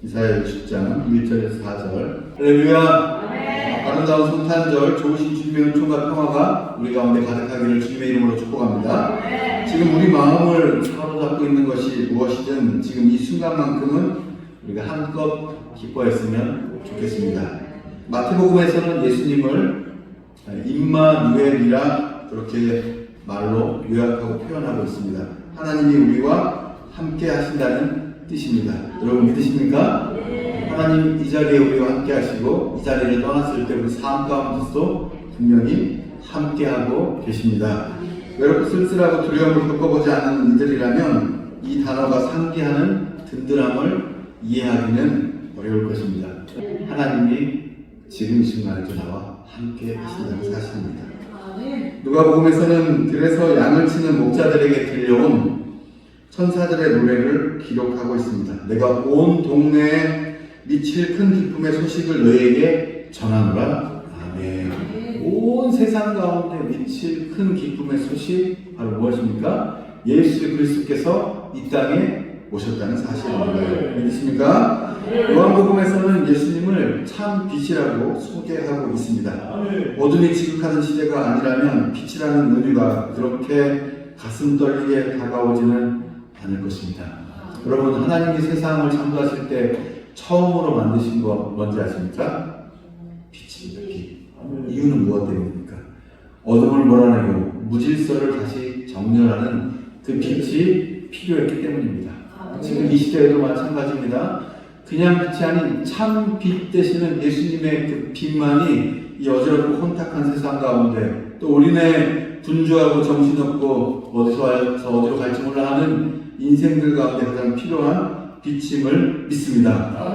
이사야 60장 1절에서 4절. 할렐루야. 아름다운 성탄절, 좋으신 주님의 은총과 평화가 우리 가운데 가득하기를 주님의 이름으로 축복합니다. 지금 우리 마음을 사로잡고 있는 것이 무엇이든 지금 이 순간만큼은 우리가 한껏 기뻐했으면 좋겠습니다. 마태복음에서는 예수님을 임마누엘이라 그렇게 말로 요약하고 표현하고 있습니다. 하나님이 우리와 함께 하신다는 뜻입니다. 여러분 믿으십니까? 하나님 이 자리에 우리와 함께 하시고 이 자리를 떠났을 때 우리 삶 가운데서도 분명히 함께 하고 계십니다. 외롭고 쓸쓸하고 두려움을 겪어보지 않은 이들이라면 이 단어가 상기하는 든든함을 이해하기는 어려울 것입니다. 하나님이 지금 이 순간에도 나와 함께 하신다는 사실입니다. 누가복음에서는 들에서 양을 치는 목자들에게 들려온 천사들의 노래를 기록하고 있습니다. 내가 온 동네에 미칠 큰 기쁨의 소식을 너희에게 전하노라. 아멘. 온 세상 가운데 미칠 큰 기쁨의 소식 바로 무엇입니까? 예수 그리스도께서 이 땅에 오셨다는 사실입니다. 믿으십니까? 요한복음에서는 예수님을 참 빛이라고 소개하고 있습니다. 어둠이 지극하는 시대가 아니라면 빛이라는 은유가 그렇게 가슴 떨리게 다가오지는 않을 것입니다. 여러분, 하나님이 세상을 창조하실 때 처음으로 만드신 거 뭔지 아십니까? 빛입니다. 빛. 이유는 무엇 때문입니까? 어둠을 몰아내고 무질서를 다시 정렬하는 그 빛이 필요했기 때문입니다. 지금 이 시대에도 마찬가지입니다. 그냥 빛이 아닌 참 빛 되시는 예수님의 그 빛만이 이 어지럽고 혼탁한 세상 가운데 또 우리네 분주하고 정신없고 어디서 와서 어디로 갈지 몰라 하는 인생들 가운데 가장 필요한 빛임을 믿습니다.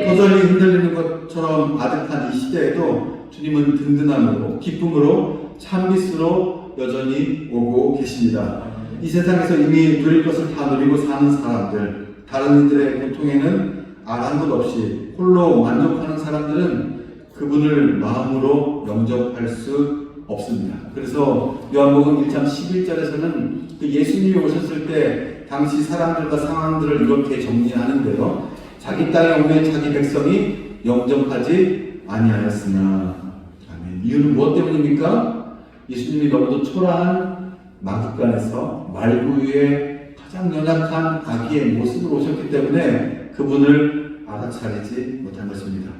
도저히 흔들리는 것처럼 아득한 이 시대에도 주님은 든든함으로 기쁨으로 참빛으로 여전히 오고 계십니다. 이 세상에서 이미 누릴 것을 다 누리고 사는 사람들, 다른 이들의 고통에는 아랑곳 없이 홀로 만족하는 사람들은 그분을 마음으로 영접할 수 없습니다. 그래서 요한복음 1장 11절에서는 그 예수님이 오셨을 때 당시 사람들과 상황들을 이렇게 정리하는데요. 자기 땅에 오면 자기 백성이 영접하지 아니하였으나. 아멘. 이유는 무엇 때문입니까? 예수님이 너무도 초라한 마국간에서 말구유의 가장 연약한 아기의 모습으로 오셨기 때문에 그분을 알아차리지 못한 것입니다.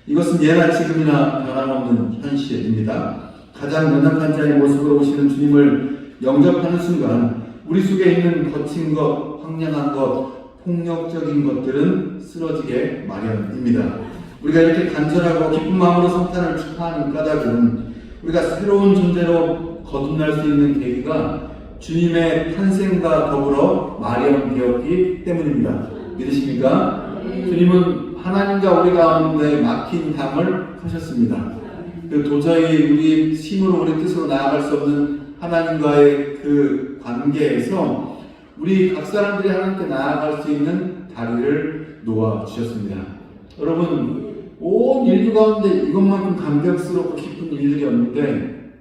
이것은 예나 지금이나 변함없는 현실입니다. 가장 연약한 자의 모습으로 오시는 주님을 영접하는 순간 우리 속에 있는 거친 것, 황량한 것, 폭력적인 것들은 쓰러지게 마련입니다. 우리가 이렇게 간절하고 기쁜 마음으로 성탄을 축하하는 까닭은 우리가 새로운 존재로 거듭날 수 있는 계기가 주님의 탄생과 더불어 마련되었기 때문입니다. 믿으십니까? 주님은 하나님과 우리 가운데 막힌 담을 하셨습니다. 도저히 우리 힘으로 우리 뜻으로 나아갈 수 없는 하나님과의 그 관계에서 우리 각 사람들이 하나님께 나아갈 수 있는 다리를 놓아 주셨습니다. 여러분, 온 인류 가운데 이것만큼 감격스럽고 기쁜 일들이 없는데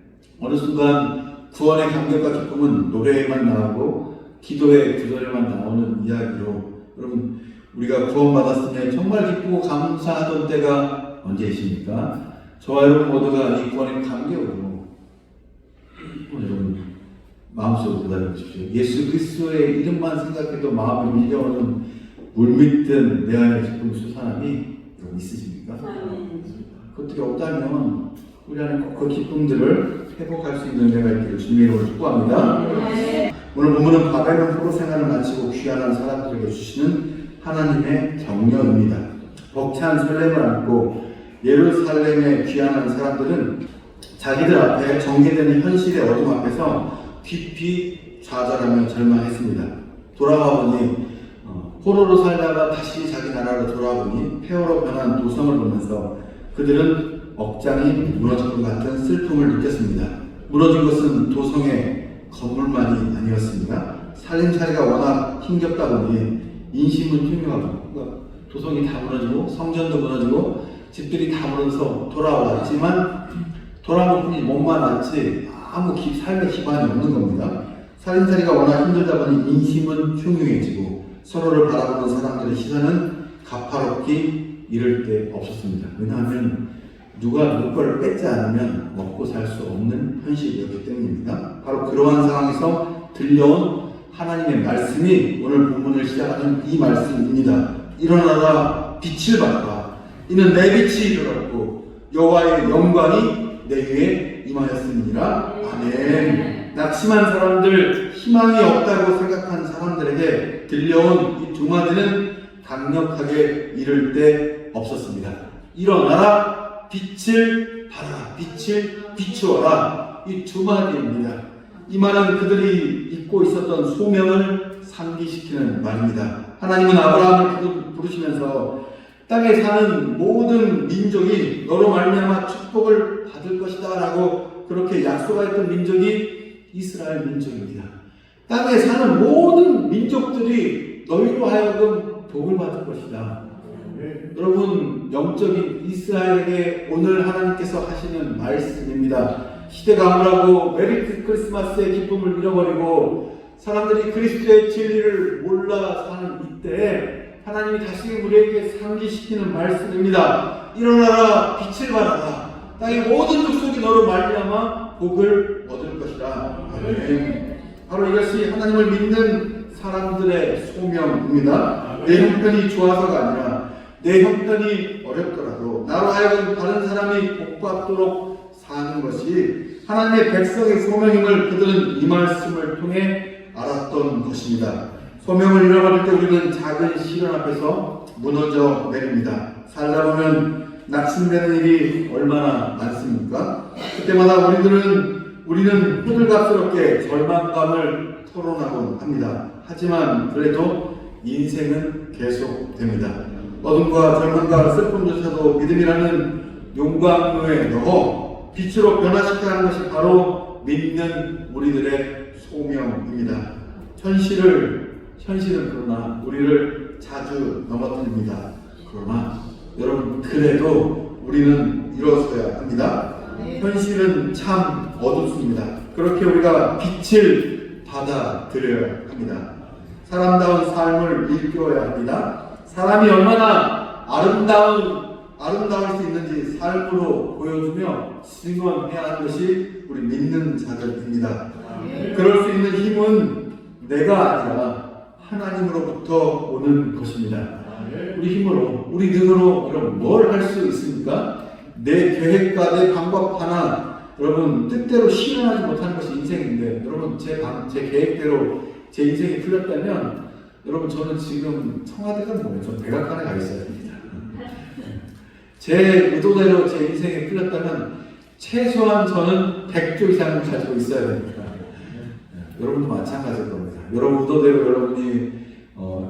어느 순간 구원의 감격과 기쁨은 노래에만 나오고 기도의 구절에만 나오는 이야기로, 여러분 우리가 구원받았으면 정말 기쁘고 감사하던 때가 언제이십니까? 저와 여러분 모두가 이 구원의 감격으로 여러분 마음속으로 기다려주십시오. 예수 그리스도의 이름만 생각해도 마음이 밀려오는 물밀듯 내 안에 기쁨 솟아남이 있으십니까? 그것들이 없다면 우리 안에 꼭 그 기쁨들을 회복할 수 있는 은혜가 있기를 주님의 이름으로 축복합니다. 오늘 본문은 바벨론 포로 생활을 마치고 귀환한 사람들에게 주시는 하나님의 격려입니다. 벅찬 설렘을 안고 예루살렘에 귀환한 사람들은 자기들 앞에 전개되는 현실의 어둠 앞에서 깊이 좌절하며 절망했습니다. 돌아와 보니 포로로 살다가 다시 자기 나라로 돌아보니 폐허로 변한 도성을 보면서 그들은 억장이 무너진 것 같은 슬픔을 느꼈습니다. 무너진 것은 도성의 건물만이 아니었습니다. 살림살이가 워낙 힘겹다 보니 인심은 흉흉하고 도성이 다 무너지고 성전도 무너지고 집들이 다 무너져서 돌아왔지만 돌아온 뿐이 몸만 왔지 아무 삶의 기반이 없는 겁니다. 살림살이가 워낙 힘들다 보니 인심은 흉흉해지고 서로를 바라보는 사람들의 시선은 가파롭기 이를 데 없었습니다. 왜냐하면 누가 누구 걸 뺏지 않으면 먹고 살 수 없는 현실이었기 때문입니다. 바로 그러한 상황에서 들려온 하나님의 말씀이 오늘 본문을 시작하는 이 말씀입니다. 일어나라 빛을 발하라. 이는 내 빛이 이르렀고 여호와의 영광이 내 위에 임하였음이니라. 아멘. 낙심한 사람들, 희망이 없다고 생각한 사람들에게 들려온 이 두 마디는 강력하게 이를 데 없었습니다. 일어나라, 빛을 발하라, 빛을 비추어라. 이 두 마디입니다. 이 말은 그들이 잊고 있었던 소명을 상기시키는 말입니다. 하나님은 아브라함을 부르시면서 땅에 사는 모든 민족이 너로 말미암아 축복을 받을 것이다 라고 그렇게 약속하였던 민족이 이스라엘 민족입니다. 땅에 사는 모든 민족들이 너희로 하여금 복을 받을 것이다. 여러분, 영적인 이스라엘에게 오늘 하나님께서 하시는 말씀입니다. 시대가 암울하고 메리 크리스마스의 기쁨을 잃어버리고 사람들이 그리스도의 진리를 몰라 사는 이때 하나님이 다시 우리에게 상기시키는 말씀입니다. 일어나라, 빛을 발하라. 땅의 모든 족속이 너로 말미암아 복을 얻을 것이다. 아멘. 바로 이것이 하나님을 믿는 사람들의 소명입니다. 내 형편이 좋아서가 아니라 내 형편이 어렵더라도 나로 하여금 다른 사람이 복받도록 사는 것이 하나님의 백성의 소명임을 그들은 이 말씀을 통해 알았던 것입니다. 소명을 잃어버릴 때 우리는 작은 시련 앞에서 무너져 내립니다. 살다 보면 낙심되는 일이 얼마나 많습니까? 그때마다 우리는 호들갑스럽게 절망감을 토론하곤 합니다. 하지만 그래도 인생은 계속됩니다. 어둠과 절망과 슬픔조차도 믿음이라는 용광로에 넣어 빛으로 변화시켜야 하는 것이 바로 믿는 우리들의 소명입니다. 현실은 그러나 우리를 자주 넘어뜨립니다. 그러나 여러분, 그래도 우리는 일어서야 합니다. 현실은 참 어둡습니다. 그렇게 우리가 빛을 받아들여야 합니다. 사람다운 삶을 일깨워야 합니다. 사람이 얼마나 아름다울 수 있는지 삶으로 보여주며 증언해야 하는 것이 우리 믿는 자들입니다. 그럴 수 있는 힘은 내가 아니라 하나님으로부터 오는 것입니다. 우리 힘으로, 우리 능으로 여러분 뭘 할 수 있습니까? 내 계획과 내 방법 하나 여러분 뜻대로 실현하지 못하는 것이 인생인데, 여러분 제 계획대로 제 인생이 풀렸다면 여러분 저는 지금 청와대가 뭐예요? 저 백악관에 가 있어야 됩니다. 제 의도대로 제 인생이 풀렸다면 최소한 저는 100조 이상을 가지고 있어야 됩니다. 여러분도 마찬가지일 겁니다. 여러분 의도대로 여러분이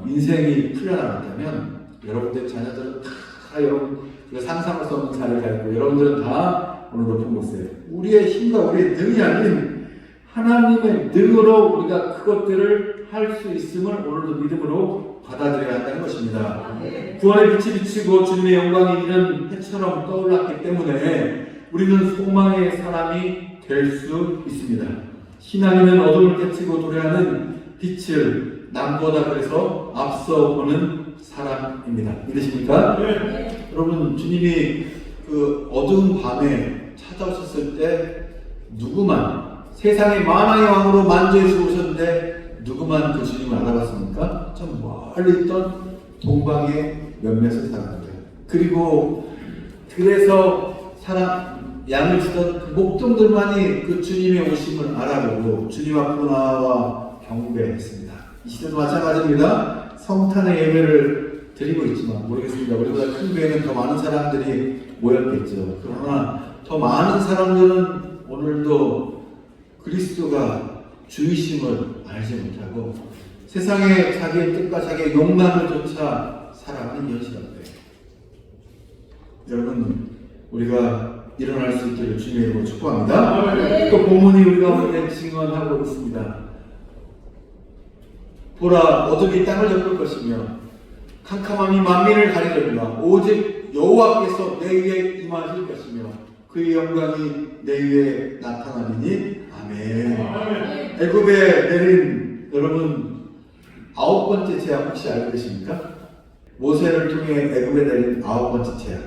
인생이 풀려나갔다면 여러분들 자녀들은 다 여러분 상상할 수 없는 자리에 가 있고 여러분들은 다 오늘 높은 곳에 우리의 힘과 우리의 능이 아닌 하나님의 능으로 우리가 그것들을 할 수 있음을 오늘도 믿음으로 받아들여야 한다는 것입니다. 구원의 빛이 비치고 주님의 영광이 이런 해처럼 떠올랐기 때문에 우리는 소망의 사람이 될 수 있습니다. 신앙인은 어둠을 깨치고 도래하는 빛을 남보다 그래서 앞서 보는 사람입니다. 믿으십니까? 네. 여러분, 주님이 그 어두운 밤에 찾아오셨을 때 누구만 세상의 만왕의 왕으로 만주에서 오셨는데 누구만 그 주님을 알아봤습니까? 좀 멀리 있던 동방의 몇몇의 사람들, 그리고 그래서 양을 치던 그 목동들만이 그 주님의 오심을 알아보고 주님 앞으로 나와 경배했습니다. 이 시대도 마찬가지입니다. 성탄의 예배를 드리고 있지만 모르겠습니다. 우리보다 큰 교회는 더 많은 사람들이 모였겠죠. 그러나 더 많은 사람들은 오늘도 그리스도가 주이심을 알지 못하고 세상에 자기의 뜻과 자기의 욕망을 쫓아 살아가는 현실인데, 여러분 우리가 일어날 수 있기를 주님의 이름으로 축복합니다. 또 본문이 우리가 오늘 증언하고 있습니다. 보라, 어둠이 땅을 덮을 것이며 캄캄함이 만민을 가리리라. 오직 여호와께서 내 위에 임하실 것이며 그의 영광이 내 위에 나타나리니. 아멘. 애굽에 내린 여러분 9번째 재앙 혹시 알고 계십니까? 모세를 통해 애굽에 내린 9번째 재앙.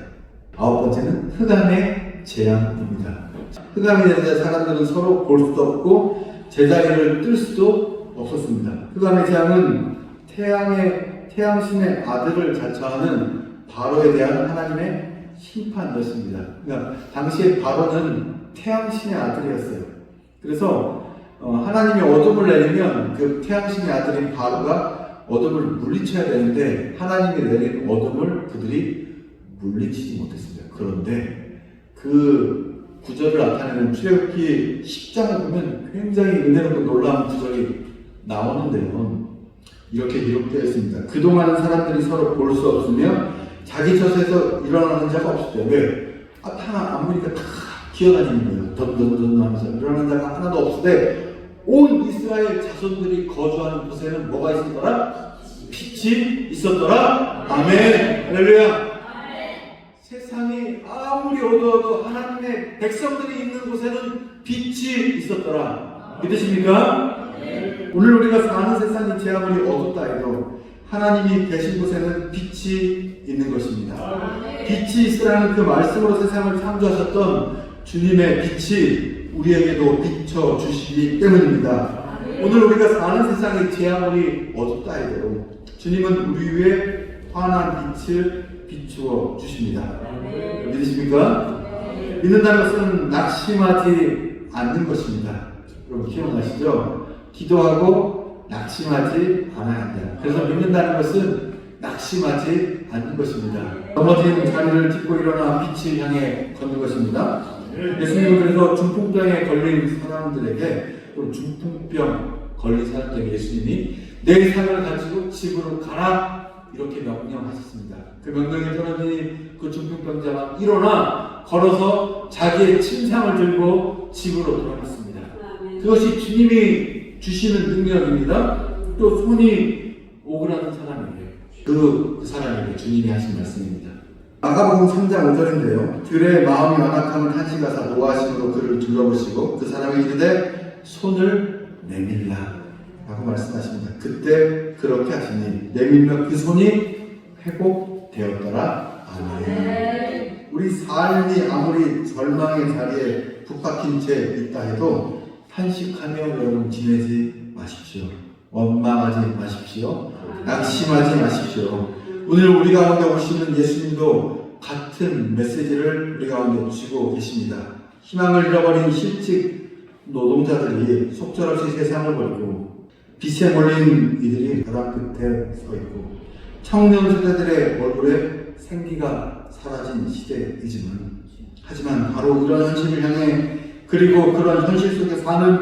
9번째는 흑암의 재앙입니다. 흑암이 내리자 사람들은 서로 볼 수도 없고 제자리를 뜰 수도 없었습니다. 흑암의 재앙은 태양신의 아들을 자처하는 바로에 대한 하나님의 심판이었습니다. 그러니까 당시에 바로는 태양신의 아들이었어요. 그래서 하나님이 어둠을 내리면 그 태양신의 아들인 바로가 어둠을 물리쳐야 되는데 하나님이 내린 어둠을 그들이 물리치지 못했습니다. 그런데 그 구절을 나타내는 출애굽기 10장을 보면 굉장히 은혜롭고 놀라운 구절이 나오는데요. 이렇게 기록되어 있습니다. 그동안은 사람들이 서로 볼 수 없으며 자기 젖에서 일어나는 자가 없었대요. 왜? 아무리가 다 기어다니는 거예요. 던던던 하면서 일어나는 자가 하나도 없으되 온 이스라엘 자손들이 거주하는 곳에는 뭐가 있었더라? 빛이 있었더라. 아멘. 할렐루야. 세상이 아무리 어두워도 하나님의 백성들이 있는 곳에는 빛이 있었더라. 믿으십니까? 오늘 우리가 사는 세상이 제 아무리 어둡다 해도 하나님이 계신 곳에는 빛이 있는 것입니다. 빛이 있으라는 그 말씀으로 세상을 창조하셨던 주님의 빛이 우리에게도 비춰주시기 때문입니다. 오늘 우리가 사는 세상이 제 아무리 어둡다 해도 주님은 우리 위에 환한 빛을 비추어 주십니다. 믿으십니까? 믿는다는 것은 낙심하지 않는 것입니다. 여러분 기억나시죠? 기도하고 낙심하지 않아야 한다. 그래서 믿는다는 것은 낙심하지 않는 것입니다. 넘어진 자리를 짚고 일어나 빛을 향해 걷는 것입니다. 예수님은 그래서 중풍병에 걸린 사람들에게, 또 중풍병 걸린 사람들에게 예수님이 내 상을 가지고 집으로 가라 이렇게 명령하셨습니다. 그 명령에 따르니 그 중풍병자가 일어나 걸어서 자기의 침상을 들고 집으로 돌아갔습니다. 그것이 주님이 주시는 능력입니다. 또 손이 오그라든 사람에게 그 사람에게 주님이 하신 말씀입니다. 마가복음 3장 5절인데요. 들의 마음이 완악함을 탄식하사 노하심으로 그를 둘러보시고 그 사람에게 이르되 손을 내밀라 라고 말씀하십니다. 그때 그렇게 하시니 내밀며 그 손이 회복되었더라. 아멘. 우리 삶이 아무리 절망의 자리에 북박힌 채 있다 해도 탄식하며 여러분 지내지 마십시오. 원망하지 마십시오. 낙심하지 마십시오. 오늘 우리 가운데 오시는 예수님도 같은 메시지를 우리 가운데 주시고 계십니다. 희망을 잃어버린 실직 노동자들이 속절없이 세상을 버리고 빛에 몰린 이들이 벼랑 끝에 서 있고 청년 세대들의 얼굴에 생기가 사라진 시대이지만 하지만 바로 이런 현실을 향해 그리고 그런 현실 속에 사는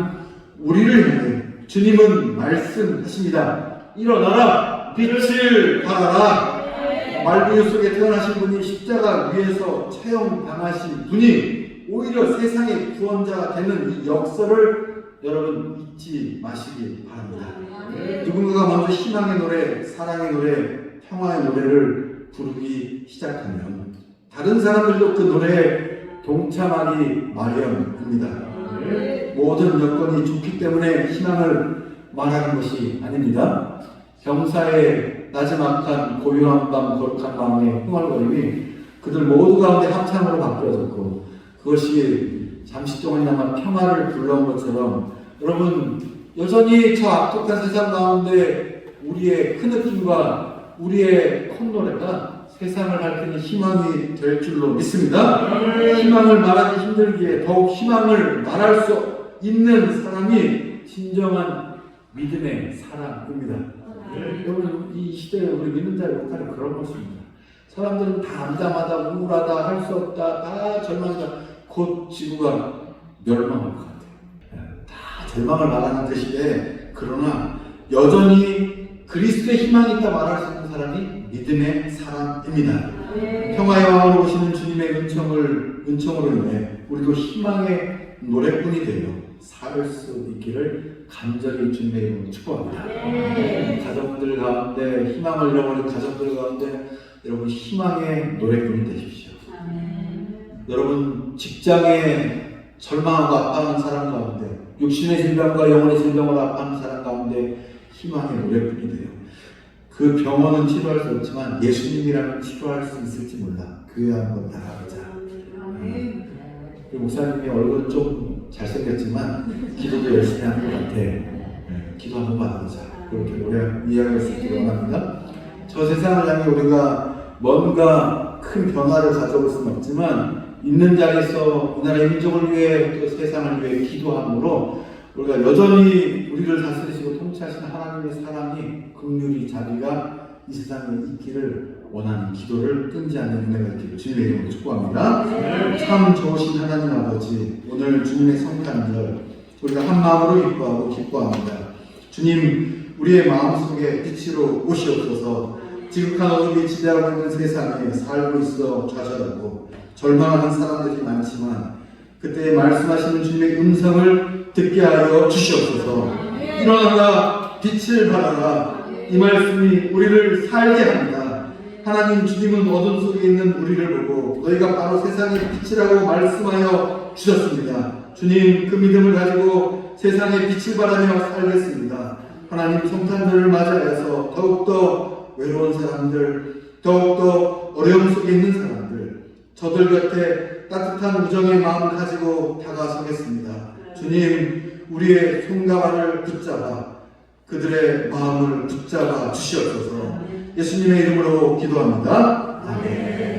우리를 향해 주님은 말씀하십니다. 일어나라 빛을 발하라. 말구유 속에 태어나신 분이 십자가 위에서 체험당하신 분이 오히려 세상의 구원자가 되는 이 역사를 여러분 잊지 마시기 바랍니다. 누군가가 먼저 희망의 노래, 사랑의 노래, 평화의 노래를 부르기 시작하면 다른 사람들도 그 노래에 동참하기 마련입니다. 모든 여건이 좋기 때문에 희망을 말하는 것이 아닙니다. 병사의 나지막한 고요한 밤 거룩한 마음의 흥얼거림이 그들 모두 가운데 합창으로 바뀌어졌고 그것이 잠시 동안이나마 평화를 불러온 것처럼 여러분 여전히 저 악독한 세상 가운데 우리의 큰 느낌과 우리의 콧노래가 세상을 밝히는 희망이 될 줄로 믿습니다. 희망을 말하기 힘들기에 더욱 희망을 말할 수 있는 사람이 진정한 믿음의 사람입니다. 여러분 이 시대에 우리 믿는 자의 역할이 그런 것입니다. 사람들은 다 암담하다, 우울하다, 할 수 없다, 다 절망이다. 곧 지구가 멸망할 것 같아요. 다 절망을 말하는 그 시대에 그러나 여전히 그리스도의 희망이 있다 말할 수 있는 사람이 믿음의 사람입니다. 평화의 왕으로 오시는 주님의 은총으로 인해 우리도 희망의 노래꾼이 되어 살 수 있기를 간절히 주님의 이름으로 축복합니다. 가정들 가운데 희망을 잃어버린 가정들 가운데 여러분 희망의 노래꾼이 되십시오. 여러분 직장에 절망하고 아파하는 사람 가운데 육신의 질병과 영혼의 질병을 아파하는 사람 가운데 희망의 노래꾼이 돼요. 그 병원은 치료할 수 없지만 예수님이라면 치료할 수 있을지 몰라. 교회 한번 나가보자. 그 목사님이 얼굴은 좀 잘생겼지만 기도도 열심히 하는 것 같아. 기도 한번 받아보자. 그렇게 이야기할 수 있기를 원합니다. 저 세상을 향해 우리가 뭔가 큰 변화를 가져올 수는 없지만 있는 자리에서 이 나라의 민족을 위해 또 세상을 위해 기도함으로 우리가 여전히 우리를 다스리시고 통치하시는 하나님의 사랑이 긍휼히 자비가 이 세상에 있기를 원하는 기도를 끊지 않는 은혜가 있기를 주님의 이름으로 축복합니다. 참 좋으신 하나님 아버지, 오늘 주님의 성탄절 우리가 한 마음으로 기뻐하고 기뻐합니다. 주님, 우리의 마음속에 빛으로 오시옵소서. 지극한 어둠이 지배하고 있는 세상에 살고 있어 좌절하고 절망하는 사람들이 많지만 그때 말씀하시는 주님의 음성을 듣게 하여 주시옵소서. 일어나라, 빛을 발하라. 이 말씀이 우리를 살게 합니다. 하나님, 주님은 어둠 속에 있는 우리를 보고 너희가 바로 세상의 빛이라고 말씀하여 주셨습니다. 주님, 그 믿음을 가지고 세상의 빛을 발하며 살겠습니다. 하나님, 성탄절을 맞이하여서 더욱더 외로운 사람들, 더욱더 어려움 속에 있는 사람들, 저들 곁에 따뜻한 우정의 마음을 가지고 다가서겠습니다. 주님, 우리의 손과 발을 붙잡아 그들의 마음을 붙잡아 주시옵소서. 예수님의 이름으로 기도합니다. 아멘.